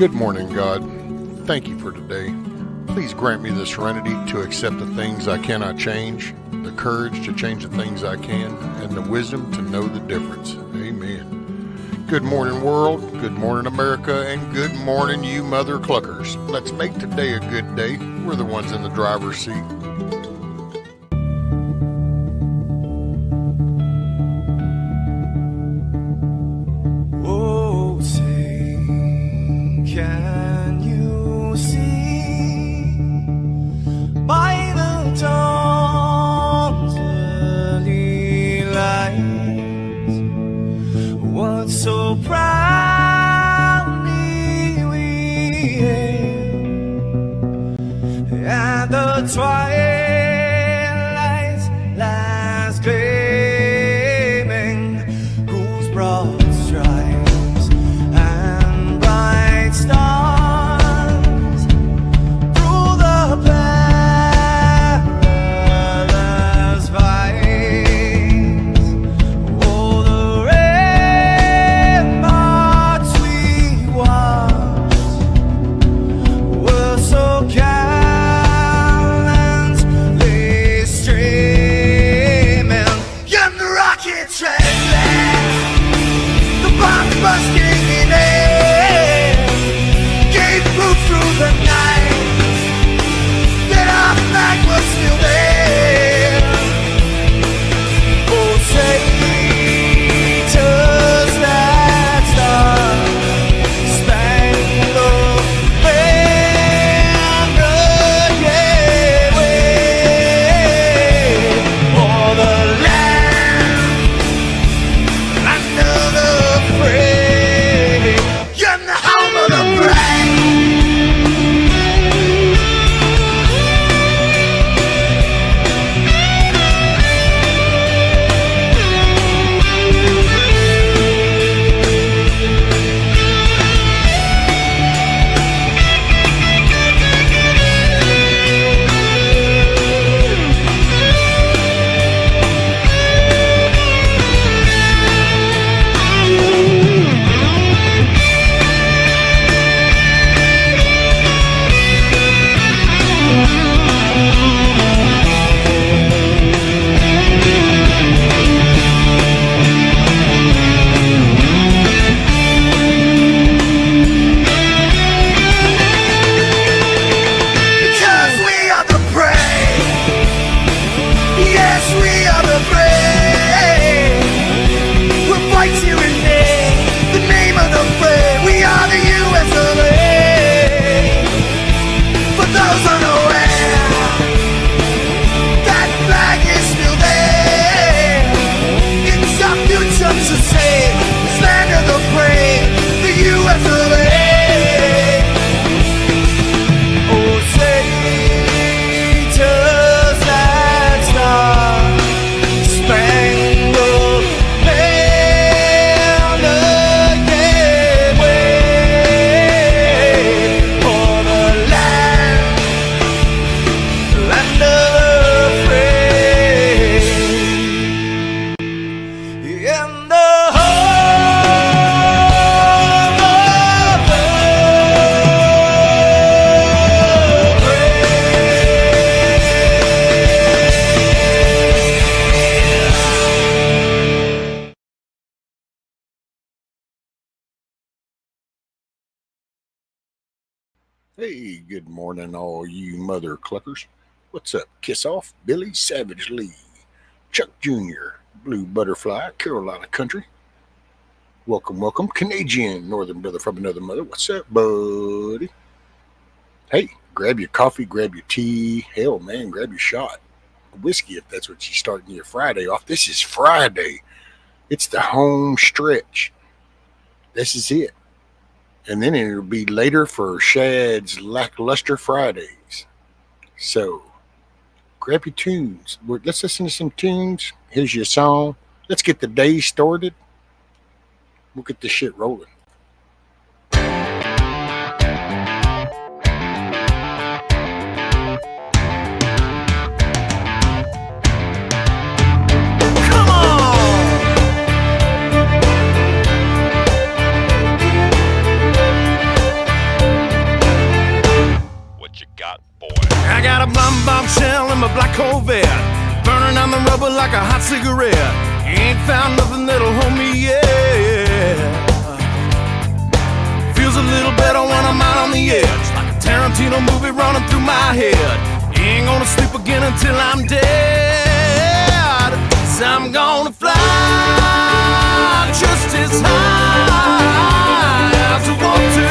Good morning, God. Thank you for today. Please grant me the serenity to accept the things I cannot change, the courage to change the things I can, and the wisdom to know the difference. Amen. Good morning, world. Good morning, America. And good morning, you mother cluckers. Let's make today a good day. We're the ones in the driver's seat. Can you see by the dawn's early light what so proudly we hailed at the twilight's last gleaming, whose broad stripes and bright stars through the perilous fights, oh, the ramparts we watched were so gallantly streaming, and the rockets trembling, the bombs bursting in air, gave proof through the night that our flag was still there. Oh, say, does that star-spangled banner yet wave o'er the land under the fray, and the home of the brave? Because we are the brave. Yes, we are the brave. We'll fight to rename the name of the brave. We are the US of A. For those unaware, that flag is still there. It's our future to save this land of the brave, the US of A. Oh, say, does that star-spangled banner yet wave o'er the land of the free, in the home of the Hey, good morning, all you mother cluckers. What's up? Kiss Off, Billy Savage Lee, Chuck Jr., Blue Butterfly, Carolina Country. Welcome, Canadian Northern Brother from another mother. What's up, buddy? Hey, grab your coffee, grab your tea. Hell, man, grab your shot. Whiskey if that's what you're starting your Friday off. This is Friday. It's the home stretch. This is it. And then it'll be later for Shad's Lackluster Fridays. So, grab your tunes. Let's listen to some tunes. Here's your song. Let's get the day started. We'll get this shit rolling. vet, burning on the rubber like a hot cigarette. Ain't found nothing that'll hold me yet. Feels a little better when I'm out on the edge, like a Tarantino movie running through my head. Ain't gonna sleep again until I'm dead. So I'm gonna fly just as high as I want to.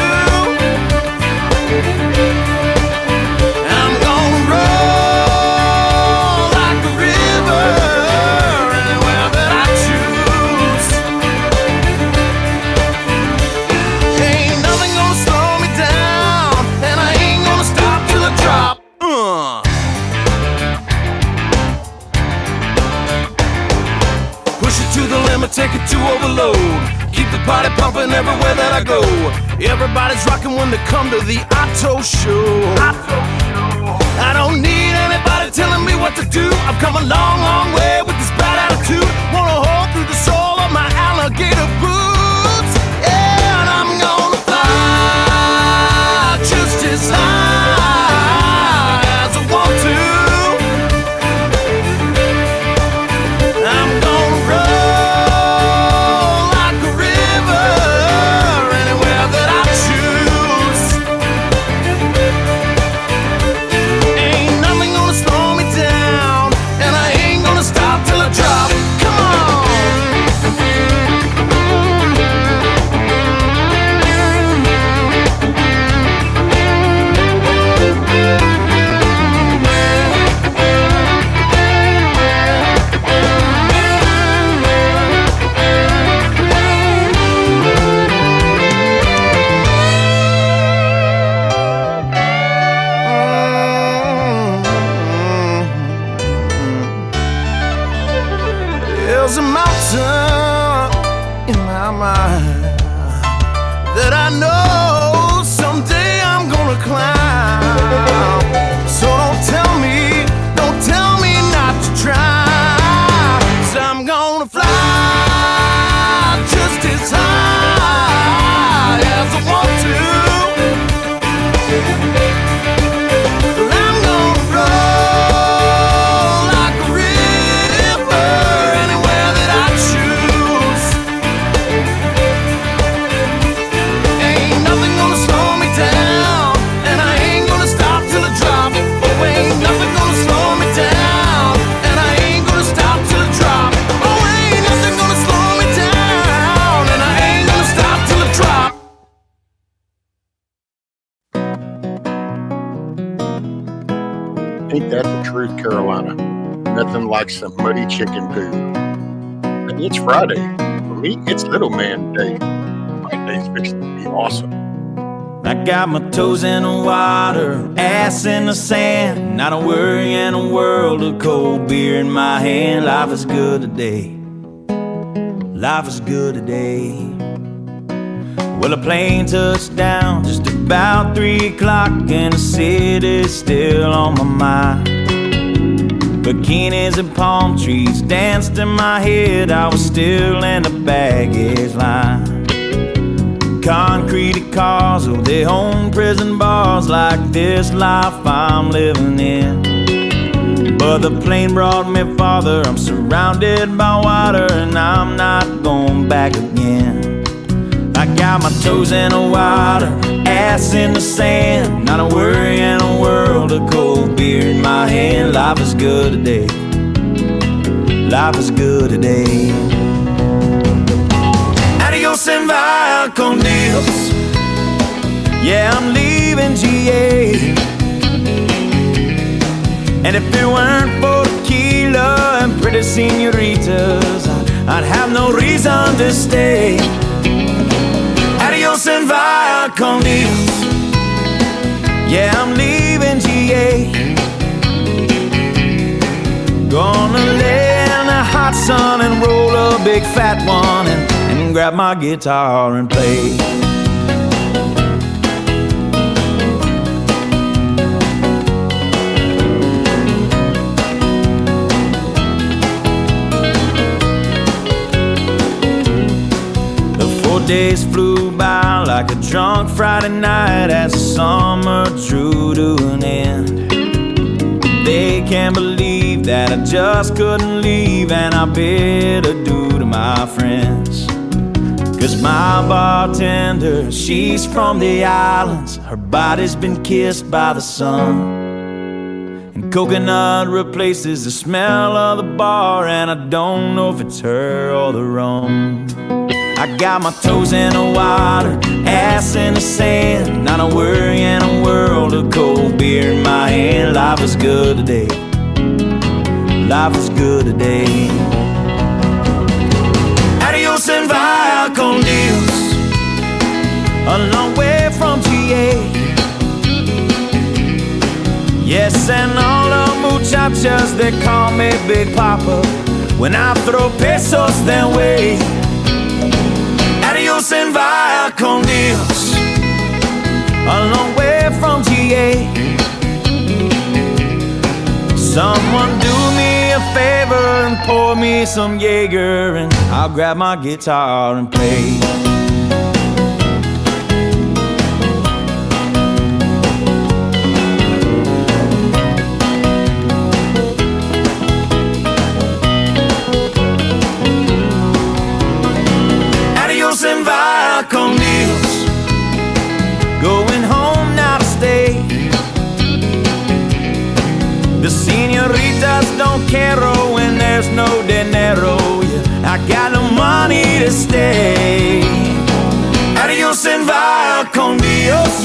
I'm gonna roll like a river anywhere that I choose. Ain't nothing gonna slow me down, and I ain't gonna stop till I drop. Push it to the limit, take it to overload. Keep the party pumping everywhere that I go. Everybody's rocking when they come to the Otto Show. I don't need anybody telling me what to do. I've come a long, long way with this bad attitude. Wanna hold through the sole of my alligator boots. Yeah, and I'm gonna fly just as high as I want to. I'm gonna roll like a river anywhere that I choose. Ain't nothing gonna slow me down, and I ain't gonna stop till I drop. Come on. There's a mountain in my mind that I know someday I'm gonna climb. So don't tell me not to try. So I'm gonna fly just as high as I want to. I'm gonna roll like a river anywhere that I choose. Ain't nothing gonna slow me down, and I ain't gonna stop till I drop. Oh, ain't nothing gonna slow me down, and I ain't gonna stop till I drop. Oh, ain't nothing gonna slow me down, and I ain't gonna stop till I drop. Ain't that the truth, Carolina? Nothing like some muddy chicken poo. And it's Friday. For me, it's Little Man Day. My day's fixing to be awesome. I got my toes in the water, ass in the sand. Not a worry in a world of cold beer in my hand. Life is good today. Life is good today. Well, a plane touched down just about 3 o'clock, and the city's still on my mind. Bikinis and palm trees danced in my head. I was still in the baggage line. Concrete cars, oh, they own prison bars. Like this life I'm living in. But the plane brought me farther. I'm surrounded by water, and I'm not going back again. I got my toes in the water, ass in the sand. Not a worry in a world of cold beer in my hand. Life is good today. Life is good today. Adios and via con Dios. Yeah, I'm leaving GA. And if it weren't for tequila and pretty senoritas, I'd have no reason to stay. Adios and via con Dios. Yeah, I'm leaving GA. Gonna lay in the hot sun and roll a big fat one, and grab my guitar and play. Days flew by like a drunk Friday night as the summer drew to an end. they can't believe that I just couldn't leave, and I bid adieu to my friends. 'Cause my bartender, she's from the islands. Her body's been kissed by the sun, and coconut replaces the smell of the bar, and I don't know if it's her or the rum. I got my toes in the water, ass in the sand, not a worry in a world of cold beer in my hand. Life is good today. Life is good today. Adios and via con Dios, a long way from GA. Yes, and all the muchachas, they call me Big Papa when I throw pesos their way. Adios and via con Dios, a long way from GA. Someone do me a favor and pour me some Jaeger, and I'll grab my guitar and play. Adios and via con Dios, going home now to stay. The senoritas don't care when there's no dinero. Yeah, I got no money to stay. Adios and via con Dios,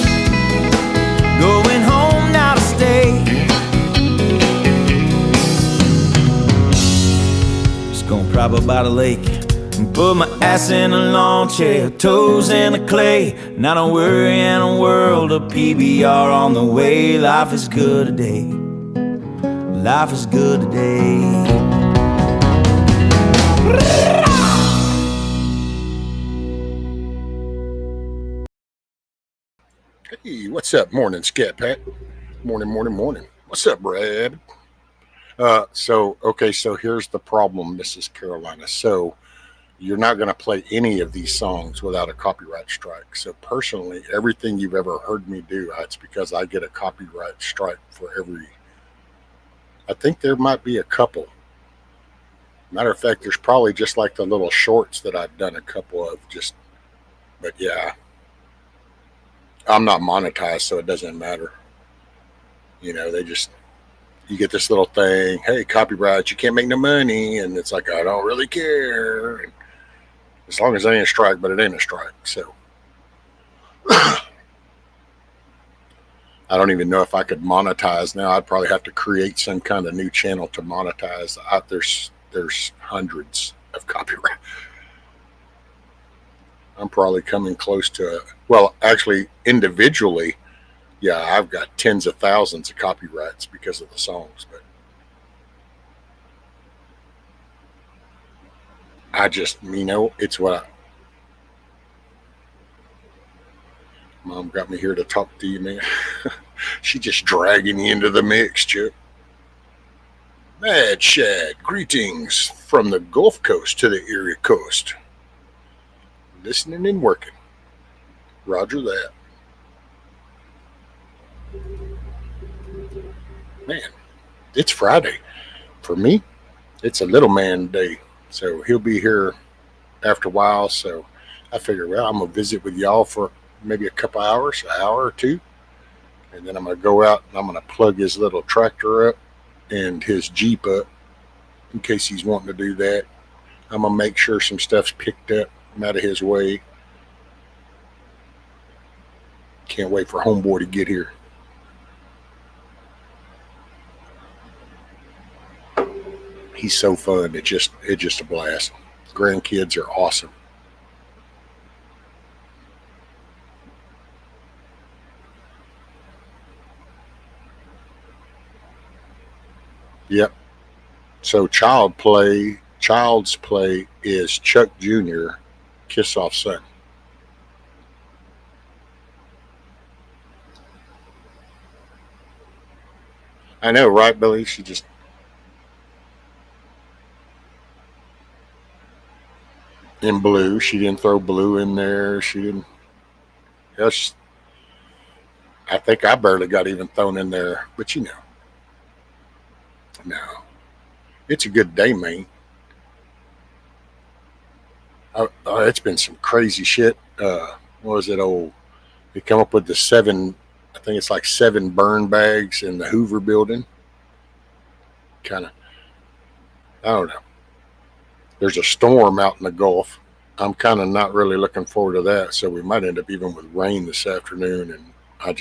going home now to stay. Just gonna prop up by the lake and put my ass in a lawn chair, toes in the clay. Not a worry in a world of PBR on the way. Life is good today. Life is good today. Hey, what's up? Morning, Scat Pat. Morning. What's up, Brad? So here's the problem, Mrs. Carolina. So you're not going to play any of these songs without a copyright strike. So personally, everything you've ever heard me do, it's because I get a copyright strike for every. I think there might be a couple. Matter of fact, there's probably just like the little shorts that I've done a couple of. But yeah, I'm not monetized, so it doesn't matter. You know, you get this little thing. Hey, copyright, you can't make no money, and it's like I don't really care. And as long as it ain't a strike, but it ain't a strike, so. I don't even know if I could monetize now. I'd probably have to create some kind of new channel to monetize. There's hundreds of copyright. I'm probably coming close to actually individually, yeah, I've got tens of thousands of copyrights because of the songs, but I just, it's what Mom got me here to talk to you, man. She just dragging you into the mix, Chip. Mad Shad, greetings from the Gulf Coast to the Erie Coast. Listening and working. Roger that. Man, it's Friday. For me, it's a little man day. So he'll be here after a while. So I figure, I'm going to visit with y'all for maybe a couple hours, an hour or two. And then I'm going to go out and I'm going to plug his little tractor up and his Jeep up in case he's wanting to do that. I'm going to make sure some stuff's picked up. I'm out of his way. Can't wait for homeboy to get here. He's so fun. It's just a blast. Grandkids are awesome. Yep. So child's play is Chuck Jr. Kiss Off Son. I know, right, Billy? She just in blue. She didn't throw blue in there. She didn't. Yes, I think I barely got even thrown in there, but you know. No, it's a good day, man. It's been some crazy shit. What was it? They come up with the seven. I think it's like 7 burn bags in the Hoover building. Kind of. I don't know. There's a storm out in the Gulf. I'm kind of not really looking forward to that. So we might end up even with rain this afternoon. And I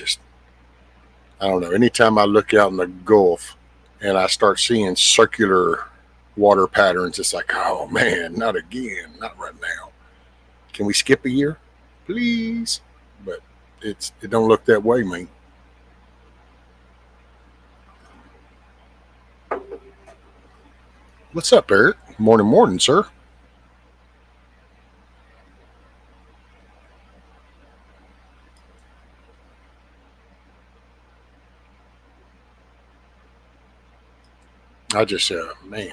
don't know. Anytime I look out in the Gulf and I start seeing circular water patterns, it's like, oh man, not again, not right now. Can we skip a year, please? But it don't look that way, man. What's up, Eric? Morning, morning, sir. I just, man,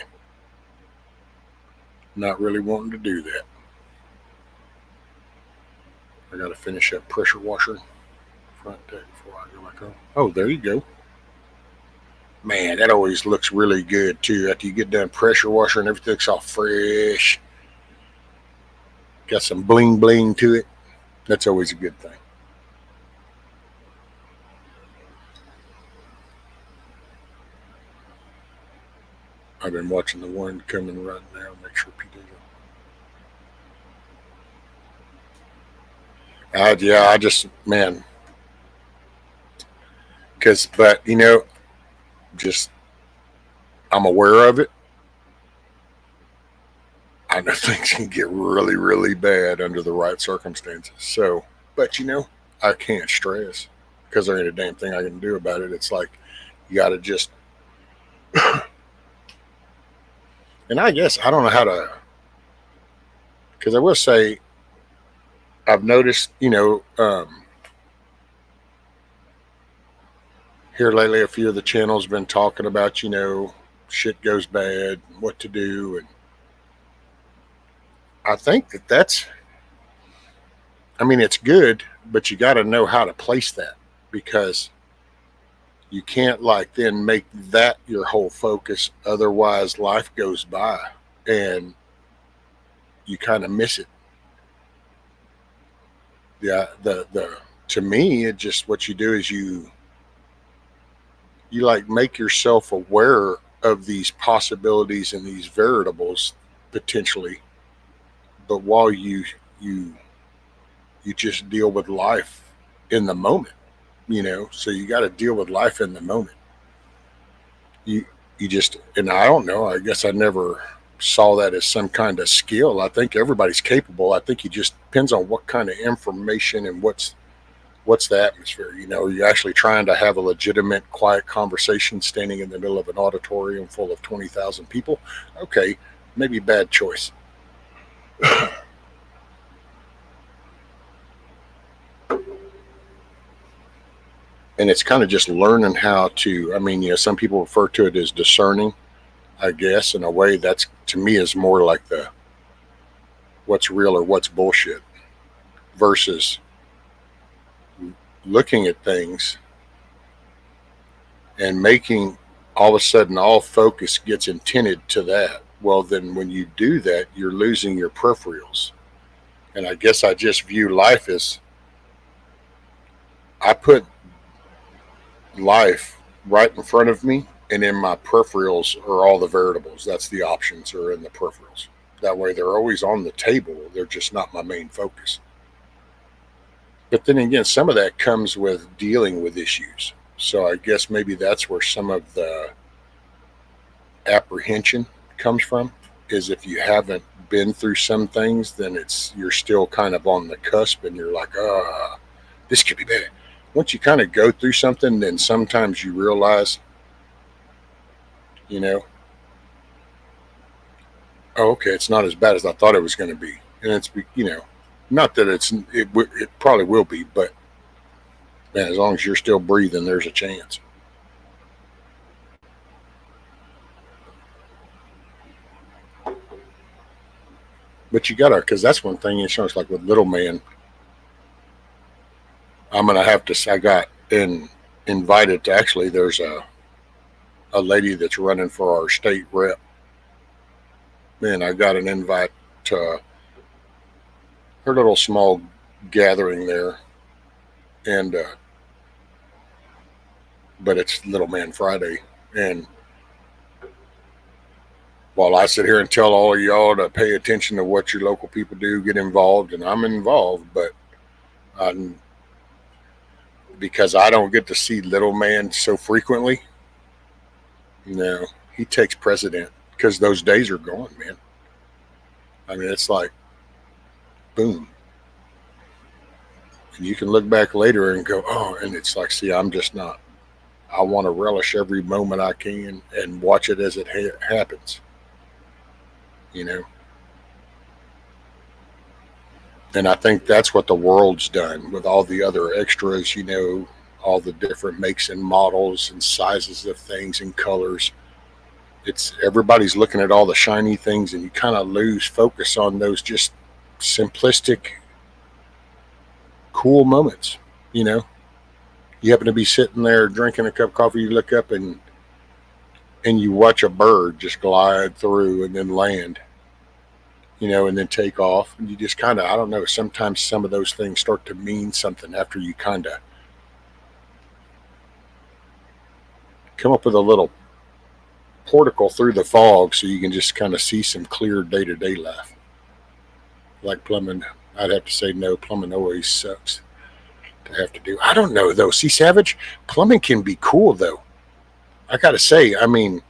not really wanting to do that. I got to finish that pressure washer front deck before I go back home. Oh, there you go. Man, that always looks really good too. After you get done pressure washer and everything's all fresh, got some bling bling to it. That's always a good thing. I've been watching the one coming right now. Make sure Pete doesn't. Yeah, I just, man, but just I'm aware of it. I know things can get really, really bad under the right circumstances. So, but I can't stress because there ain't a damn thing I can do about it. It's like you got to just, and I guess I don't know how to, because I will say I've noticed, here lately, a few of the channels been talking about, shit goes bad, what to do, and I think that's. I mean, it's good, but you got to know how to place that because you can't like then make that your whole focus. Otherwise, life goes by and you kind of miss it. Yeah, the to me, it just what you do is you like make yourself aware of these possibilities and these variables potentially, but while you just deal with life in the moment, so you got to deal with life in the moment. You just, and I don't know, I guess I never saw that as some kind of skill. I think everybody's capable. I think it just depends on what kind of information and what's the atmosphere. Are you actually trying to have a legitimate quiet conversation standing in the middle of an auditorium full of 20,000 people? Okay, maybe bad choice. And it's kind of just learning how to, I mean, some people refer to it as discerning, I guess, in a way. That's, to me, is more like the what's real or what's bullshit versus looking at things and making all of a sudden all focus gets intended to that. Well, then when you do that, you're losing your peripherals. And I guess I just view life as I put life right in front of me, and in my peripherals are all the variables. That's the options are in the peripherals. That way they're always on the table. They're just not my main focus. But then again, some of that comes with dealing with issues. So I guess maybe that's where some of the apprehension comes from, is if you haven't been through some things, then you're still kind of on the cusp and you're like, this could be bad. Once you kind of go through something, then sometimes you realize, oh, okay, it's not as bad as I thought it was going to be. And it's, not that it probably will be, but man, as long as you're still breathing, there's a chance. But you gotta, because that's one thing insurance, like with little man, I got invited to, actually, there's a lady that's running for our state rep. Man, I got an invite to her little small gathering there, and but it's Little Man Friday, and while I sit here and tell all of y'all to pay attention to what your local people do, get involved, and I'm involved, but I'm, because I don't get to see Little Man so frequently, no, he takes precedent because those days are gone, man. I mean, it's like, boom. And you can look back later and go, oh, and it's like, see, I'm just not. I want to relish every moment I can and watch it as it happens, you know. And I think that's what the world's done with all the other extras, you know, all the different makes and models and sizes of things and colors. It's everybody's looking at all the shiny things, and you kind of lose focus on those just simplistic, cool moments, you know. You happen to be sitting there drinking a cup of coffee, you look up and you watch a bird just glide through and then land, you know, and then take off. And you just kind of, I don't know, sometimes some of those things start to mean something after you kind of come up with a little portico through the fog so you can just kind of see some clear day to day life. Like plumbing, I'd have to say no, plumbing always sucks to have to do. I don't know though. See, Savage, plumbing can be cool though. I gotta say, I mean,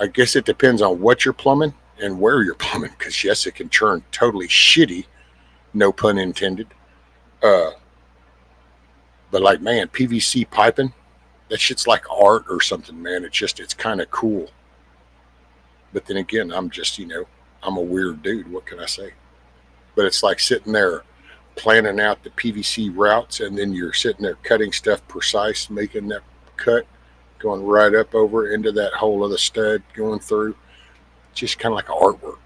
I guess it depends on what you're plumbing and where you're plumbing, because yes, it can turn totally shitty, no pun intended. Uh, but like, man, PVC piping, that shit's like art or something, man. It's kind of cool. But then again, I'm just, you know, I'm a weird dude. What can I say? But it's like sitting there planning out the PVC routes, and then you're sitting there cutting stuff precise, making that cut, going right up over into that hole of the stud, going through. Just kind of like artwork.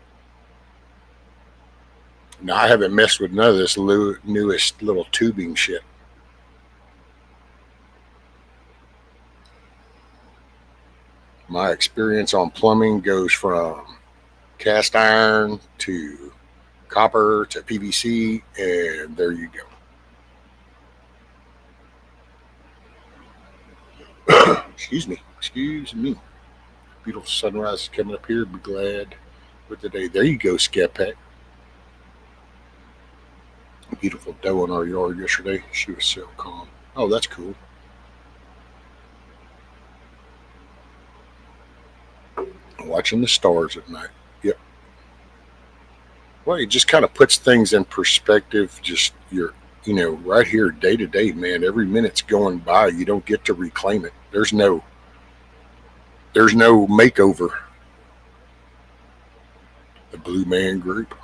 Now, I haven't messed with none of this newest little tubing shit. My experience on plumbing goes from cast iron to copper to PVC, and there you go. Excuse me. Beautiful sunrise is coming up here. Be glad with the day. There you go, Scat Pack. Beautiful doe in our yard yesterday. She was so calm. Oh, that's cool. Watching the stars at night. Yep. Well, it just kind of puts things in perspective. Just you know, right here, day to day, man. Every minute's going by. You don't get to reclaim it. There's no makeover. The Blue Man Group.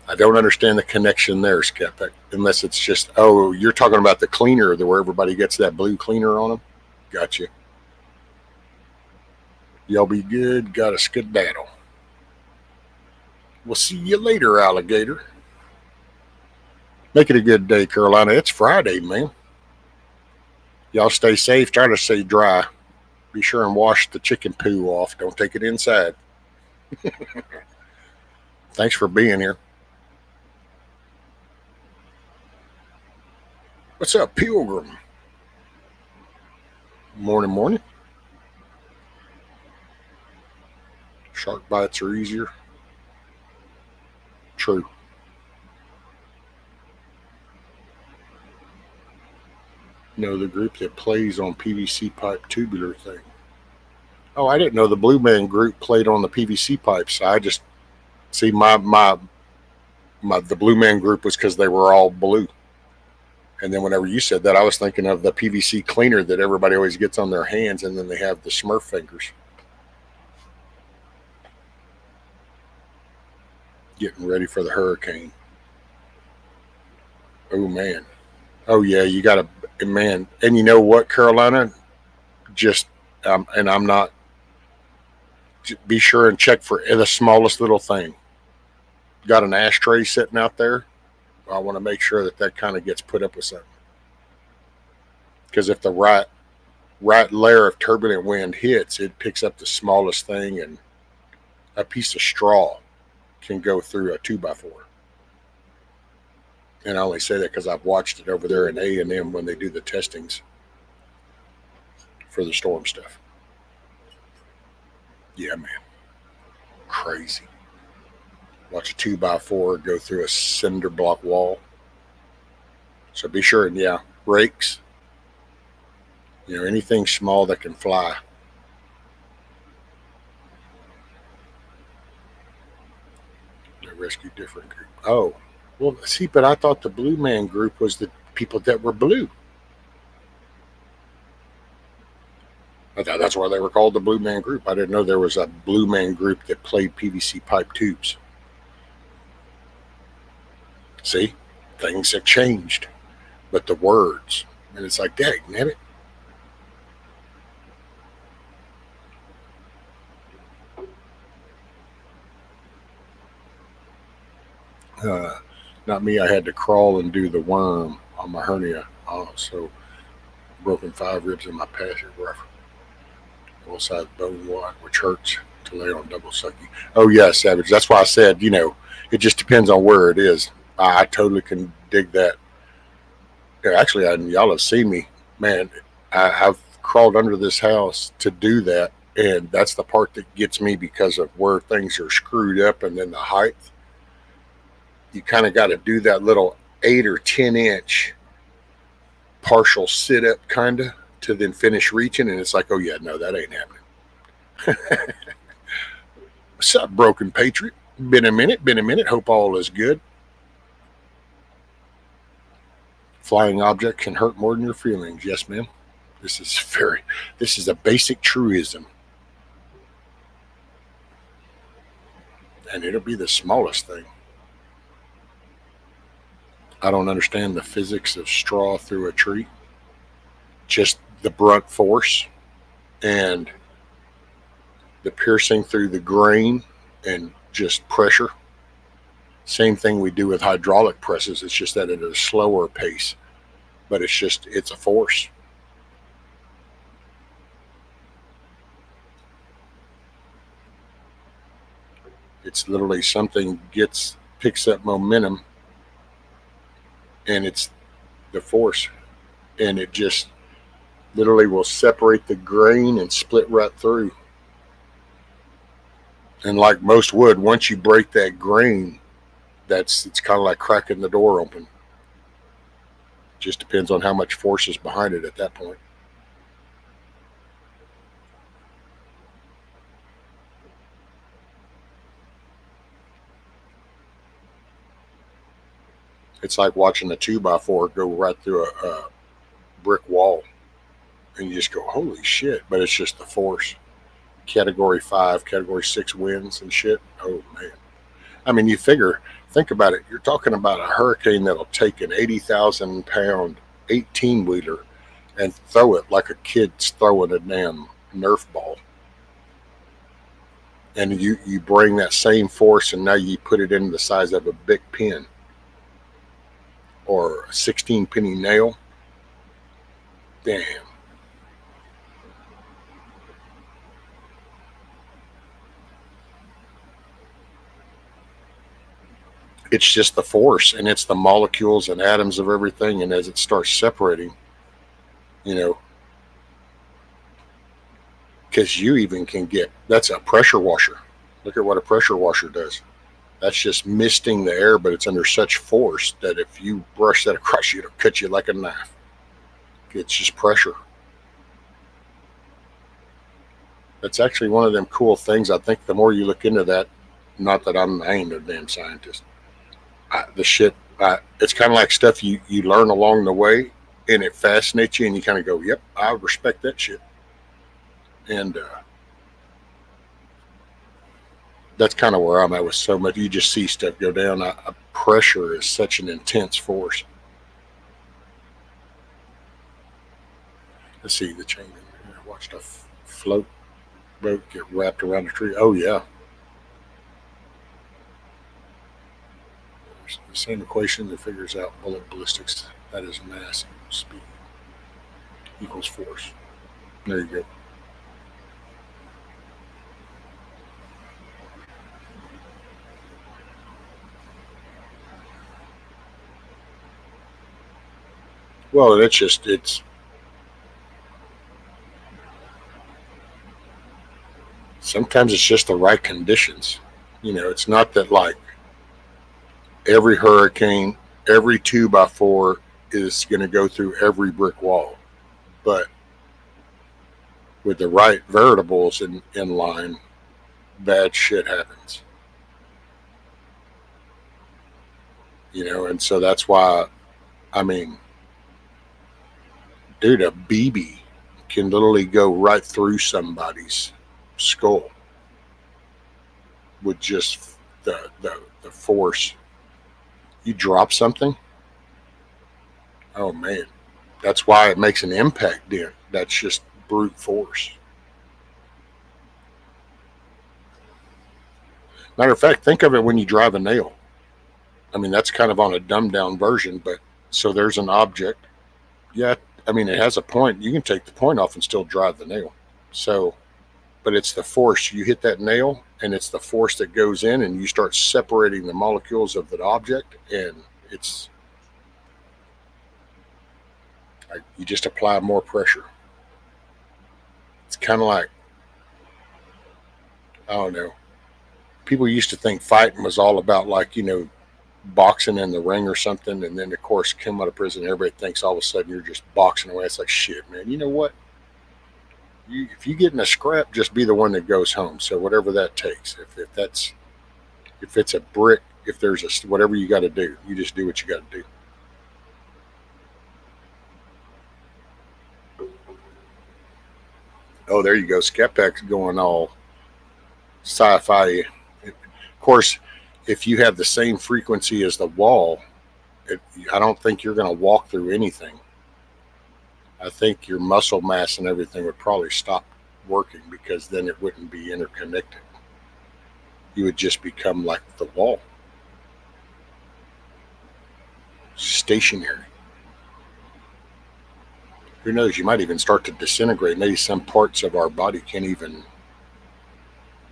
I don't understand the connection there, Skeptic. Unless it's just, oh, you're talking about the cleaner, where everybody gets that blue cleaner on them. Gotcha. Y'all be good. Got a skedaddle. We'll see you later, alligator. Make it a good day, Carolina. It's Friday, man. Y'all stay safe. Try to stay dry. Be sure and wash the chicken poo off. Don't take it inside. Thanks for being here. What's up, Pilgrim? Morning. Shark bites are easier. True. No, the group that plays on PVC pipe tubular thing. Oh, I didn't know the Blue Man Group played on the PVC pipes. I just see the Blue Man Group was because they were all blue. And then whenever you said that, I was thinking of the PVC cleaner that everybody always gets on their hands, and then they have the Smurf fingers. Getting ready for the hurricane. Oh, man. Oh, yeah, you got to, man. And you know what, Carolina? Just, and I'm not, be sure and check for the smallest little thing. Got an ashtray sitting out there? I want to make sure that kind of gets put up with something. Because if the right right layer of turbulent wind hits, it picks up the smallest thing, and a piece of straw can go through a 2x4. And I only say that because I've watched it over there in A&M when they do the testings for the storm stuff. Yeah, man. Crazy. Watch a 2x4 go through a cinder block wall. So be sure, and yeah, rakes, anything small that can fly. They rescue different group. Oh, well, see, but I thought the Blue Man Group was the people that were blue. I thought that's why they were called the Blue Man Group. I didn't know there was a Blue Man Group that played PVC pipe tubes. See, things have changed, but the words, and it's like, dang, damn it. Not me. I had to crawl and do the worm on my hernia. So broken 5 ribs in my passage rough. Both sides bone wide, which hurts to lay on double sucky. Oh yeah, Savage. That's why I said, it just depends on where it is. I totally can dig that. Yeah, actually, y'all have seen me, man. I've crawled under this house to do that, and that's the part that gets me because of where things are screwed up, and then the height. You kind of got to do that little 8 or 10 inch partial sit up, kind of, to then finish reaching, and it's like, oh yeah, no, that ain't happening. What's up, broken patriot? Been a minute. Hope all is good. Flying object can hurt more than your feelings. Yes, ma'am. This is a basic truism. And it'll be the smallest thing. I don't understand the physics of straw through a tree. Just the brunt force and the piercing through the grain and just pressure. Same thing we do with hydraulic presses. It's just that at a slower pace. But it's a force. It's literally something picks up momentum, and it's the force. And it just literally will separate the grain and split right through. And like most wood, once you break that grain, it's kind of like cracking the door open. Just depends on how much force is behind it at that point. It's like watching a 2x4 go right through a brick wall, and you just go, holy shit. But it's just the force. Category 5, Category 6 winds and shit. Oh man. I mean, think about it. You're talking about a hurricane that'll take an 80,000 pound 18 wheeler and throw it like a kid's throwing a damn Nerf ball. And you bring that same force, and now you put it in the size of a big pin or a 16 penny nail. Damn. It's just the force, and it's the molecules and atoms of everything. And as it starts separating, because you even can that's a pressure washer. Look at what a pressure washer does. That's just misting the air, but it's under such force that if you brush that across you, it'll cut you like a knife. It's just pressure. That's actually one of them cool things. I think the more you look into that, not that I ain't a damn scientist. It's kind of like stuff you learn along the way, and it fascinates you, and you kind of go, yep, I respect that shit. And that's kind of where I'm at with so much. You just see stuff go down. Pressure is such an intense force. Let's see the chain. I watched a float boat get wrapped around a tree. Oh yeah. The same equation that figures out bullet ballistics. That is mass equals speed equals force. There you go. Well, it's sometimes it's just the right conditions. It's not that like every hurricane, every 2x4 is going to go through every brick wall, but with the right variables in line, bad shit happens. And so that's why, I mean, dude, a BB can literally go right through somebody's skull with just the force. You drop something, oh man, that's why it makes an impact dent. That's just brute force. Matter of fact, think of it when you drive a nail. I mean, that's kind of on a dumbed down version, but so there's an object. Yeah, I mean, it has a point. You can take the point off and still drive the nail. So, but it's the force. You hit that nail, and it's the force that goes in, and you start separating the molecules of the object, and it's like you just apply more pressure. It's kind of like, I don't know. People used to think fighting was all about like, boxing in the ring or something, and then of course come out of prison, everybody thinks all of a sudden you're just boxing away. It's like shit, man. You know what? If you get in a scrap, just be the one that goes home. So whatever that takes, if it's a brick, if there's a whatever you got to do, you just do what you got to do. Oh, there you go. Skeptic's going all sci-fi. Of course, if you have the same frequency as the wall, I don't think you're going to walk through anything. I think your muscle mass and everything would probably stop working because then it wouldn't be interconnected. You would just become like the wall, stationary. Who knows? You might even start to disintegrate. Maybe some parts of our body can't even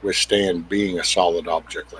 withstand being a solid object like